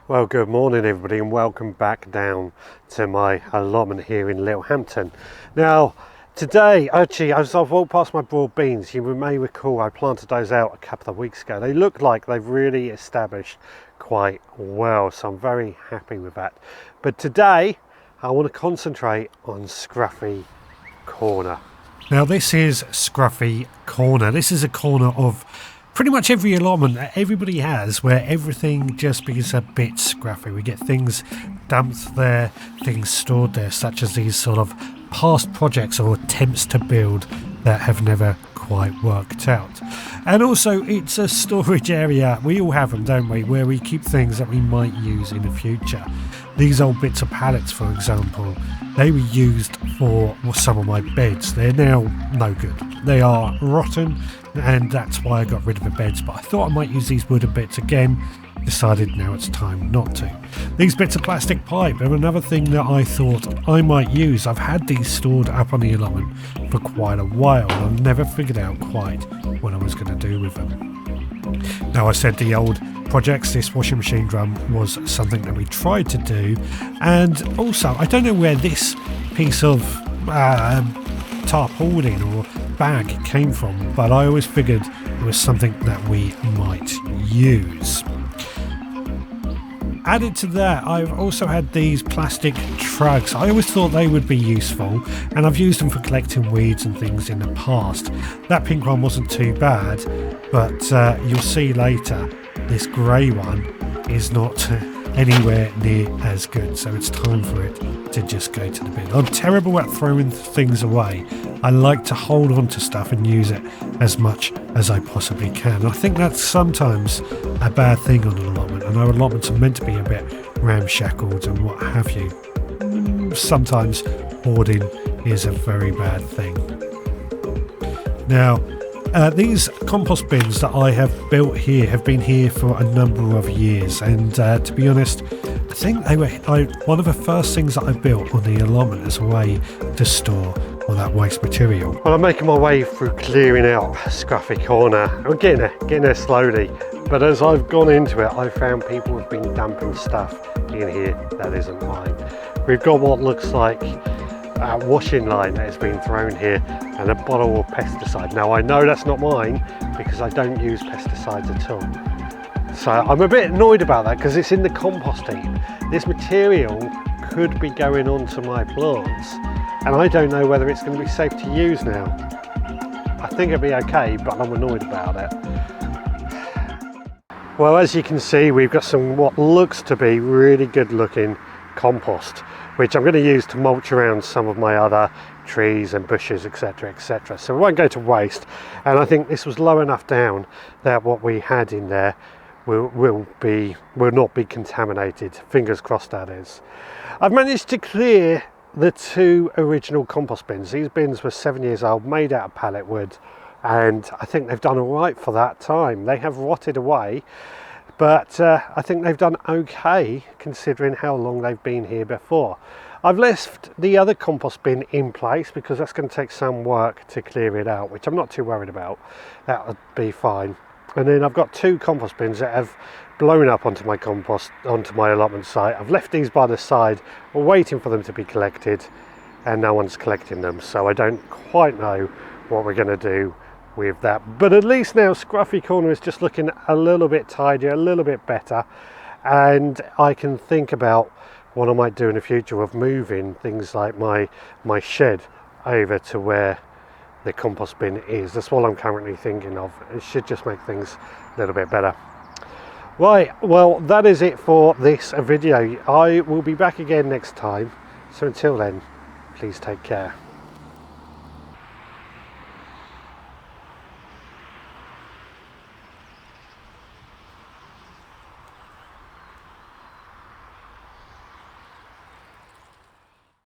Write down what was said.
Well, good morning everybody and welcome back down to my allotment here in Littlehampton. Now today, actually, as I've walked past my broad beans, you may recall I planted those out a couple of weeks ago. They look like they've really established quite well, so I'm very happy with that. But today I want to concentrate on Scruffy Corner. Now this is Scruffy Corner. This is a corner of pretty much every allotment that everybody has, where everything just becomes a bit scruffy. We get things dumped there, things stored there, such as these sort of past projects or attempts to build that have never quite worked out. And also it's a storage area, we all have them, don't we, where we keep things that we might use in the future. These old bits of pallets, for example, they were used for some of my beds. They're now no good. They are rotten, and that's why I got rid of the beds, but I thought I might use these wooden bits again. Decided now it's time not to. These bits of plastic pipe are another thing that I thought I might use. I've had these stored up on the allotment for quite a while, and I've never figured out quite what I was going to do with them. Now, I said the old projects, this washing machine drum was something that we tried to do, and also I don't know where this piece of tarpaulin or bag came from, but I always figured it was something that we might use. Added to that, I've also had these plastic trugs. I always thought they would be useful, and I've used them for collecting weeds and things in the past. That pink one wasn't too bad, but you'll see later this grey one is not anywhere near as good, so it's time for it to just go to the bin. I'm terrible at throwing things away. I like to hold on to stuff and use it as much as I possibly can. I think that's sometimes a bad thing on an allotment. I know allotments are meant to be a bit ramshackled and what have you. Sometimes hoarding is a very bad thing. Now, these compost bins that I have built here have been here for a number of years, and to be honest, I think they were one of the first things that I built on the allotment as a way to store all that waste material. Well, I'm making my way through clearing out Scruffy Corner. I'm getting there slowly, but as I've gone into it, I've found people have been dumping stuff in here that isn't mine. We've got what looks like a washing line that has been thrown here, and a bottle of pesticide. Now I know that's not mine because I don't use pesticides at all. So I'm a bit annoyed about that because it's in the compost heap. This material could be going onto my plants, and I don't know whether it's going to be safe to use now. I think it'll be okay, but I'm annoyed about it. Well, as you can see, we've got some what looks to be really good looking compost, which I'm going to use to mulch around some of my other trees and bushes, etc, etc, so it won't go to waste. And I think this was low enough down that what we had in there will not be contaminated. Fingers crossed, that is. I've managed to clear the two original compost bins. These bins were 7 years old, made out of pallet wood, and I think they've done all right for that time. They have rotted away, but I think they've done okay considering how long they've been here before. I've left the other compost bin in place because that's going to take some work to clear it out, which I'm not too worried about. That would be fine. And then I've got two compost bins that have blown up onto my allotment site. I've left these by the side, waiting for them to be collected, and no one's collecting them, so I don't quite know what we're going to do with that. But at least now Scruffy Corner is just looking a little bit tidier, a little bit better, and I can think about what I might do in the future of moving things like my shed over to where the compost bin is. That's what I'm currently thinking of. It should just make things a little bit better. Right, well, that is it for this video. I will be back again next time, so until then, please take care.